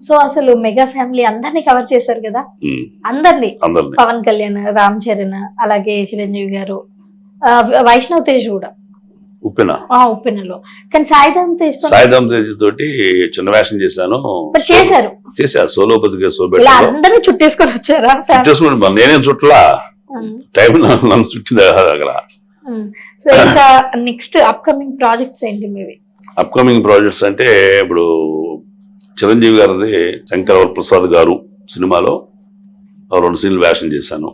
So అసలు mega family అందరినీ cover చేశారు కదా, అందరినీ. పవన్ కళ్యాణ్, రామ్ చరణ్, అలాగే చిరంజీవి గారు, వైష్ణవ్ తేజ్ కూడా ఉప్పెనలో. కానీ సాయిధం తేజ్ తోటి చిన్న వేషం చేశాను. చేశారు సోలోపతిగా అందరినీ చుట్టేసుకొని వచ్చారా? నేనేం చుట్టలా, టైం నన్ను చుట్టింది అక్కడ. సో ఇంకా నెక్స్ట్ అప్కమింగ్ ప్రాజెక్ట్స్ ఏంటి మీవి? అప్కమింగ్ ప్రాజెక్ట్స్ అంటే ఇప్పుడు చిరంజీవి గారిది శంకర్ ప్రసాద్ గారు సినిమాలో 2 సీన్లు వేషం చేశాను.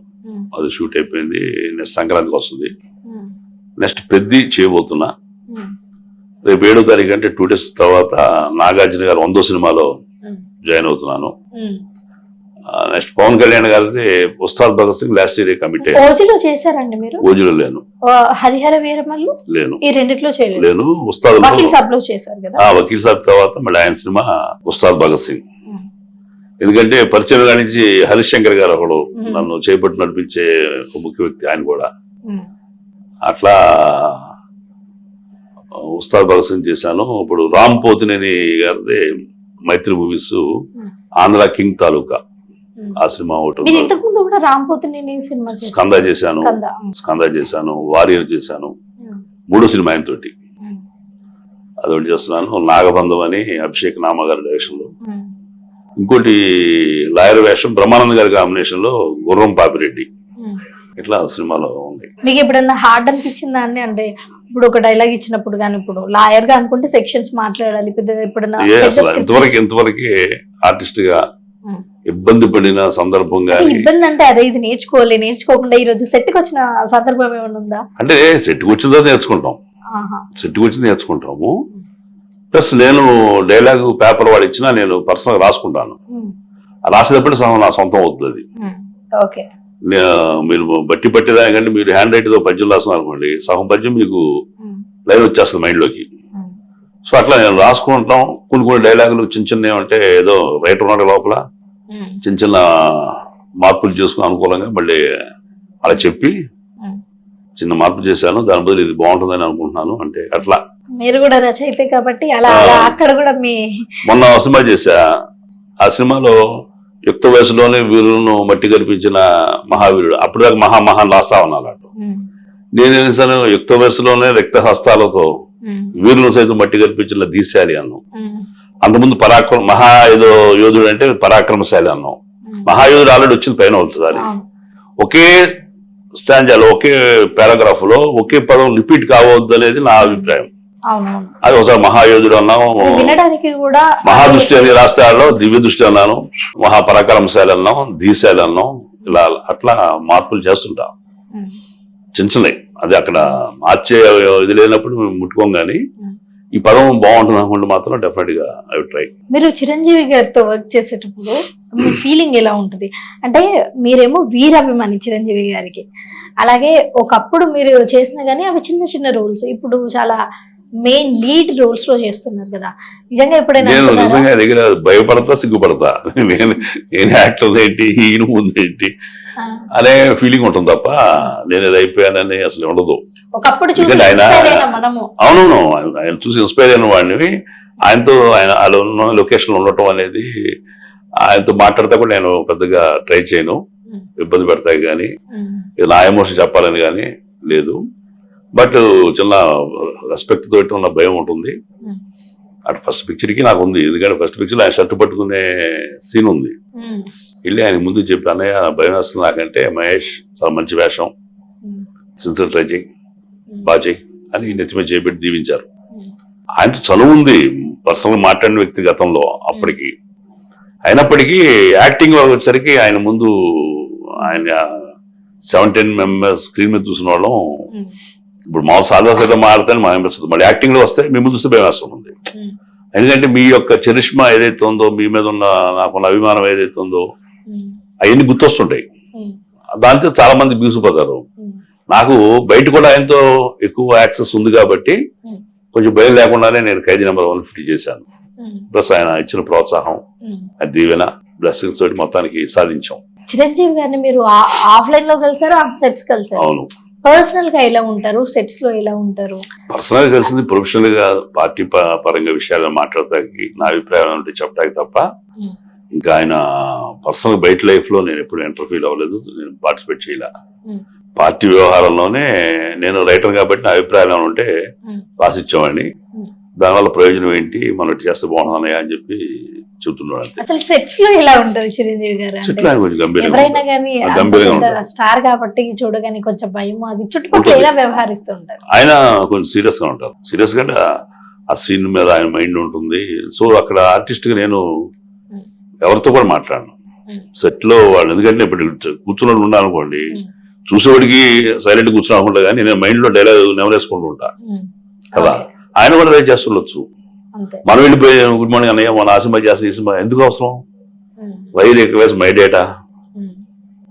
అది షూట్ అయిపోయింది. నెక్స్ట్ సంక్రాంతికి వస్తుంది. నెక్స్ట్ పెద్ది చేయబోతున్నా. రేపు 7వ తారీఖు అంటే 2 days తర్వాత నాగార్జున గారు 100వ సినిమాలో జాయిన్ అవుతున్నాను. నెక్స్ట్ పవన్ కళ్యాణ్ గారిది Ustaad Bhagat Singh last year commit ఓజీలో చేశారండి మీరు? ఓజీలో లేను. హరిహర వీరమల్లు లేను. ఈ రెండిట్లో చేయలేదు. లేను. ఉస్తాద్ వకీల్ సాబ్ లో చేశారు కదా. వకీల్ సాబ్ తర్వాత మళ్ళీ ఆయన సినిమా ఉస్తాద్ భగత్ సింగ్. ఎందుకంటే పరిచయం నుంచి హరిశంకర్ గారు ఒకడు నన్ను చేపట్టి నడిపించే ముఖ్య వ్యక్తి, ఆయన కూడా. అట్లా ఉస్తాద్ భగత్ సింగ్ చేశాను. ఇప్పుడు రామ్ పోతినేని గారిది మైత్రి మూవీస్ ఆంధ్ర కింగ్ తాలూకా ఆ సినిమా ఒకటి. స్కంద చేశాను, వారియర్ చేశాను. 3వ సినిమా ఆయన తోటి అదొకటి చేస్తున్నాను. నాగబంధం అని అభిషేక్ నామ గారి డైరెక్షన్ లో. ఇంకోటి లాయర్ వేషం బ్రహ్మానంద్ గారి కాంబినేషన్ లో గుర్రం పాపిరెడ్డి. ఇట్లా సినిమాలో ఉంది. మీకు ఎప్పుడన్నా హార్డ్ అనిపించిందా అండి? అంటే ఇప్పుడు ఒక డైలాగ్ ఇచ్చినప్పుడు కానీ, ఇప్పుడు లాయర్ గా అనుకుంటే సెక్షన్స్ మాట్లాడాలి, ఎప్పుడన్నా ఇంతవరకు ఆర్టిస్ట్ గా ఇబ్బంది పడిన సందర్భం గానీ, ఇబ్బంది అంటే అదే ఇది నేర్చుకోకుండా ఈ రోజు సెట్ కి వచ్చిన సందర్భం ఏమైనా ఉందా? అంటే సెట్ కి వచ్చిందో నేర్చుకుంటాం, సెట్ కి వచ్చింది నేర్చుకుంటాము. ప్లస్ నేను డైలాగ్ పేపర్ వాడు ఇచ్చినా నేను పర్సనల్ రాసుకుంటాను. రాసేటప్పుడు సహా నా సొంతం అవుతుంది. అది మీరు బట్టి పట్టేదానికంటే మీరు హ్యాండ్ రైట్ తో పద్యం రాస్తున్నారు అనుకోండి, సగం పద్యం మీకు లైన్ వచ్చేస్తుంది మైండ్ లోకి. సో అట్లా నేను రాసుకుంటాం. కొన్ని డైలాగులు చిన్న ఏమంటే ఏదో రైటర్ ఉన్నాడు లోపల చిన్న మార్పులు చేసుకుని అనుకూలంగా మళ్ళీ అలా చెప్పి చిన్న మార్పు చేశాను. దాని బదులు ఇది బాగుంటుందని అనుకుంటున్నాను. అంటే అట్లా మీరు కూడా రచయితే కాబట్టి అక్కడ కూడా మొన్న సినిమా చేశా. ఆ సినిమాలో యుక్త వయసులోనే వీరులను మట్టి కనిపించిన మహావీరుడు, అప్పుడు దాకా మహాన్ రాస్తా ఉన్నాడు. నేనేం చేశాను, యుక్త వయసులోనే రక్త హస్తాలతో వీరులను సైతం మట్టి కనిపించిన దీశాలి అన్నాం. అంతకుముందు ఏదో యోధుడు అంటే పరాక్రమశాలి అన్నాం. మహాయోధుడు ఆల్రెడీ వచ్చింది పైన అవుతుంది. ఒకే స్టాంజాలో ఒకే పారాగ్రాఫ్ లో ఒకే పదం రిపీట్ కావద్దు అనేది నా అభిప్రాయం. అది ఒకసారి మహాయోధుడు అన్నాము, మహాదృష్టి అని రాస్తే దివ్య దృష్టి అన్నాను, మహాపరాక్రమశాలి అన్నాం, దీశాలి అన్నాం. ఇలా అట్లా మార్పులు చేస్తుంటాం చిన్నవి. అది అక్కడ మార్చే ఇది లేనప్పుడు మేము ముట్టుకోం. కానీ ఈ పదం బాగుంటుంది అనుకుంటే మాత్రం డెఫినెట్ గా ఐ వుడ్ ట్రై. మీరు చిరంజీవి గారితో వర్క్ చేసేటప్పుడు మీ ఫీలింగ్ ఎలా ఉంటుంది? అంటే మీరేమో వీరాభిమాని చిరంజీవి గారికి, అలాగే ఒకప్పుడు మీరు చేసిన కానీ అవి చిన్న రోల్స్, ఇప్పుడు చాలా మెయిన్ లీడ్ రోల్స్ లో చేస్తున్నారు కదా. నిజంగా ఎప్పుడైనా నేను నిజంగా దగ్గర భయపడతా, సిగ్గుపడతా. నేను యాక్టర్ ఏంటి, ఈయన ముందు ఏంటి అనే ఫీలింగ్ ఉంటుంది తప్ప నేను ఇది అయిపోయానని అసలు ఉండదు. అవునవును, ఆయన చూసి ఇన్స్పైర్ అయిన వాడిని. ఆయనతో ఆయన లొకేషన్ ఉండటం అనేది, ఆయనతో మాట్లాడితే కూడా నేను పెద్దగా ట్రై చేయను, ఇబ్బంది పెడతాయి. కానీ నా ఎమోషన్ చెప్పాలని కానీ లేదు. బట్ చిన్న రెస్పెక్ట్ తోటి ఉన్న భయం ఉంటుంది. అటు ఫస్ట్ పిక్చర్కి నాకు ఉంది. ఎందుకంటే ఫస్ట్ పిక్చర్ ఆయన షర్ట్ పట్టుకునే సీన్ ఉంది. వెళ్ళి ఆయన ముందు చెప్పి, అన్నయ్య భయం వేస్తుంది నాకంటే, మహేష్ చాలా మంచి వేషం, సిన్సియర్ ట్రై చేయి, బాగా చెయ్యి అని నెత్తిమీద చేపెట్టి దీవించారు. ఆయనతో చనువు ఉంది, పర్సనల్ మాట్లాడిన వ్యక్తి గతంలో అప్పటికి. అయినప్పటికీ యాక్టింగ్ వరకు వచ్చేసరికి ఆయన ముందు ఆయన 17 members స్క్రీన్ మీద చూసిన వాళ్ళం. ఇప్పుడు మామూలు సాదా మారుతాను మా అనిపిస్తుంది. మళ్ళీ యాక్టింగ్ లో వస్తే మీ ముందు భయం వేస్తుంది. ఎందుకంటే మీ యొక్క చరిష్మా ఏదైతే ఉందో, మీ మీద ఉన్న నాకున్న అభిమానం ఏదైతే ఉందో, అవన్నీ గుర్తొస్తుంటాయి. దాంతో చాలా మంది బీసుపోతారు. నాకు బయట కూడా ఆయనతో ఎక్కువ యాక్సెస్ ఉంది కాబట్టి కొంచెం భయం లేకుండానే నేను ఖైదీ నెంబర్ 150 చేశాను. ప్లస్ ఆయన ఇచ్చిన ప్రోత్సాహం, దీవెన, బ్లెస్సింగ్స్ తోటి మొత్తానికి సాధించాం. చిరంజీవి గారిని మీరు ఆఫ్లైన్ లో కలిసారు, ఆన్ సెట్స్ కలిసారు? అవును, పర్సనల్ గా ఎలా ఉంటారు, సెట్స్ లో ఎలా ఉంటారు? పర్సనల్ గా కలిసింది ప్రొఫెషనల్ గా పార్టీ పరంగా విషయాలు మాట్లాడటానికి నా అభిప్రాయం ఉంటే చెప్పడానికి తప్ప ఉమ్, ఇంకా ఆయన పర్సనల్ బయట లైఫ్ లో నేను ఎప్పుడు ఇంటర్ఫీల్ అవ్వలేదు, నేను పార్టిసిపేట్ చేయలే. ఉమ్, పార్టీ వ్యవహారంలోనే నేను రైటర్ కాబట్టి నా అభిప్రాయాలు ఏమైనా ఉంటే ఉమ్, రాసిచ్చామండి. ఉమ్. దానివల్ల ప్రయోజనం ఏంటి, మనం ఇటు చేస్తే బాగుంటుందన్నయ్య అని చెప్పి చెబుతున్నాడు అంతే. అసలు సెట్స్ లో ఎలా ఉంటది చిరంజీవి గారు అంటే? చెట్లు ఆయన కొంచెం గంభీరంగా ఎవరైనా ఉంటారు. కానీ గంభీరంగా ఉంటారు. స్టార్ కాబట్టి చూడగానే కొంచెం భయం, అది చుట్టుపక్కల ఎలా వ్యవహరిస్తూ ఉంటారు? ఆయన కొంచెం సీరియస్ గా ఉంటారు. సీరియస్ గా అంటే ఆ సీన్ మీద ఆయన మైండ్ ఉంటుంది. సో అక్కడ ఆర్టిస్ట్ గా నేను ఉమ్, ఎవరితో కూడా మాట్లాడను ఉమ్, సెట్ లో వాళ్ళు. ఎందుకంటే ఇప్పుడు కూర్చుని ఉన్నానుకోండి, ఉమ్, చూసేవాడికి సైలెంట్ కూర్చుని అనుకుంటా కానీ నేను మైండ్ లో డైలాగ్ నెమరేసుకుంటూ ఉంటా ఉమ్. కదా. ఓకే, ఆయన కూడా రైట్ చేస్తుండొచ్చు. అంతే. మనం వెళ్ళిపోయి గుడ్ మార్నింగ్ అన్నయ్య మన ఆ సినిమా చేస్తాం, ఈ సినిమా ఎందుకు అవసరం, ఉమ్, వై రిక్వెస్ట్ మై డేటా. ఉమ్,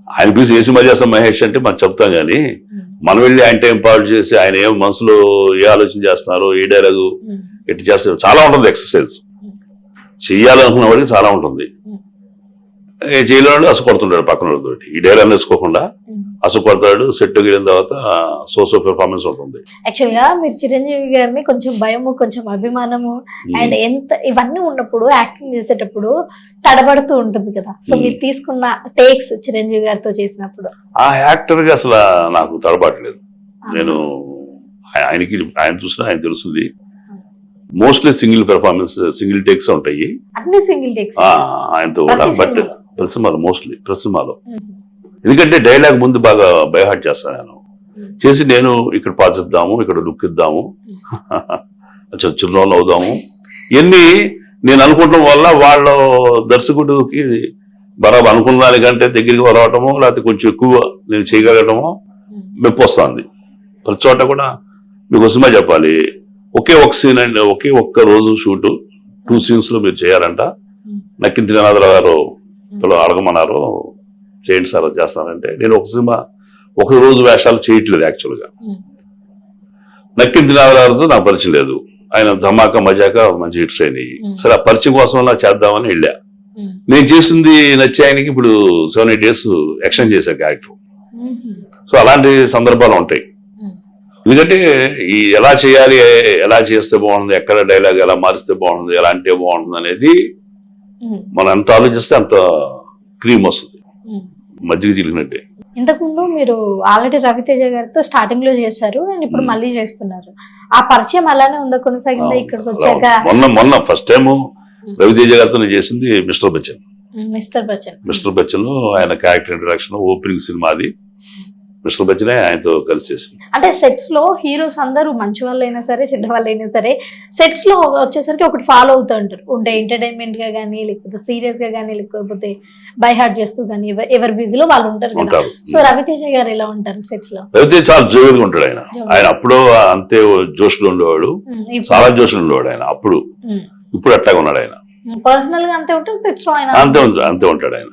ఆయన పిలిచి ఏ సినిమా చేస్తాం మహేష్ అంటే మనం చెప్తాం కానీ ఉమ్, మనం వెళ్ళి ఆయన టైం పాడు చేసి ఆయన ఏం మనసులో ఏ ఆలోచన చేస్తున్నారో, ఏ డైలాగు ఉమ్, ఎట్టి చేస్తారు, చాలా ఉంటుంది ఎక్సర్సైజ్. చెయ్యాలనుకున్న వాడికి చాలా ఉంటుంది. ఉమ్, చేయలేడు అసలు కొడుతుంటాడు పక్కన వాళ్ళతోటి, ఈ డైలాగ్ వేసుకోకుండా ఉమ్. అసలు కొడతాడు. సెట్ వెళ్ళిన తర్వాత సో పెర్ఫార్మెన్స్ ఉంటుంది. యాక్చువల్ గా మీరు చిరంజీవి గారిని కొంచెం భయము, కొంచెం అభిమానము అండ్ ఎంత ఇవన్నీ ఉన్నప్పుడు యాక్టింగ్ చేసేటప్పుడు తడబడుతూ ఉంటుంది కదా. సో మీరు తీసుకున్న టేక్స్ చిరంజీవి గారితో చేసినప్పుడు ఆ యాక్టర్ గా అసలు నాకు తడబాట్లేదు. నేను ఆయన చూసినా ఆయన తెలుస్తుంది. Mostly single performance, single takes ఉంటాయి అన్ని సింగిల్ టేక్స్. ఆయనతో కూడా. బట్ ప్రసిమాలో మోస్ట్లీ ప్రసిమాలో ఎందుకంటే డైలాగ్ ముందు బాగా బైహార్ట్ చేస్తాను నేను. చేసి నేను ఇక్కడ పాచిద్దాము, ఇక్కడ లుక్ ఇద్దాము, చిరునవ్వులు అవుదాము, ఇవన్నీ నేను అనుకోవటం వల్ల వాళ్ళ దర్శకుడికి బరాబర్ అనుకున్న దానికంటే దగ్గరికి రావటము, లేకపోతే కొంచెం ఎక్కువ నేను చేయగలగటము మెప్పు వస్తుంది. ప్రతి చోట కూడా మీకు సినిమా చెప్పాలి, ఒకే ఒక సీన్ అండి, ఒకే ఒక్క రోజు షూటు 2 scenes లో మీరు చేయాలంట. నక్కింతి నాథరావు గారు అడగమన్నారు, చేయండి సార్ చేస్తానంటే నేను ఒక సినిమా ఒక రోజు వేషాలు చేయట్లేదు యాక్చువల్గా. నక్కింతి నాథరావుతో నాకు పరిచయం లేదు. ఆయన ధమాకా మజాక మంచి హిట్స్ అయినాయి. సరే ఆ పరిచయం కోసం అలా చేద్దామని వెళ్ళా. నేను చేసింది నచ్చి ఆయనకి ఇప్పుడు 7-8 days ఎక్స్టెండ్ చేశా క్యారెక్టర్. సో అలాంటి సందర్భాలు ఉంటాయి. ఎందుకంటే ఈ ఎలా చేయాలి, ఎలా చేస్తే బాగుంటుంది, ఎక్కడ డైలాగ్ ఎలా మారిస్తే బాగుంటుంది, ఎలా అంటే బాగుంటుంది అనేది మనం ఎంత ఆలోచిస్తే అంత క్రీమ్ వస్తుంది, మజ్జిగ చిలికినట్టే. ఇంతకుముందు మీరు ఆల్రెడీ రవితేజ గారితో స్టార్టింగ్ లో చేశారు అండ్ ఇప్పుడు మళ్ళీ చేస్తున్నారు. ఆ పరిచయం అలానే ఉందా, కొనసాగిందా ఇక్కడికి వచ్చాక? మొన్న ఫస్ట్ టైం రవితేజ గారితో నేను చేసింది మిస్టర్ బచ్చన్. మిస్టర్ బచ్చన్ ఆయన క్యారెక్టర్ ఇంట్రడక్షన్ ఓపెనింగ్ సినిమా అది. మిస్టర్ బచ్చనే ఆయనతో కలిసి చేసింది. అంటే సెట్స్ లో హీరోస్ అందరూ మంచి వాళ్ళైనా సరే చెడ్డ వాళ్ళైనా సరే సెట్స్ లో వచ్చేసరికి ఒకటి ఫాలో అవుతూ ఉంటారు. ఉంటే ఎంటర్టైన్మెంట్ గా కానీ, లేకపోతే సీరియస్ గా కానీ, లేకపోతే బై హార్ట్ చేస్తూ కానీ, ఎవరి బిజీలో వాళ్ళు ఉంటారు కదా. సో రవితేజ గారు ఎలా ఉంటారు సెట్స్ లో? రవితేజ చాలా జోవియల్ గా ఉంటాడు ఆయన. ఆయన అప్పుడు అంతే జోష్లో ఉండేవాడు, చాలా జోష్లో ఉండేవాడు ఆయన అప్పుడు. ఇప్పుడు అట్లాగా ఉన్నాడు ఆయన. పర్సనల్ గా అంతే ఉంటారు సెట్స్ లో ఆయన అంతే ఉంటాడు ఆయన.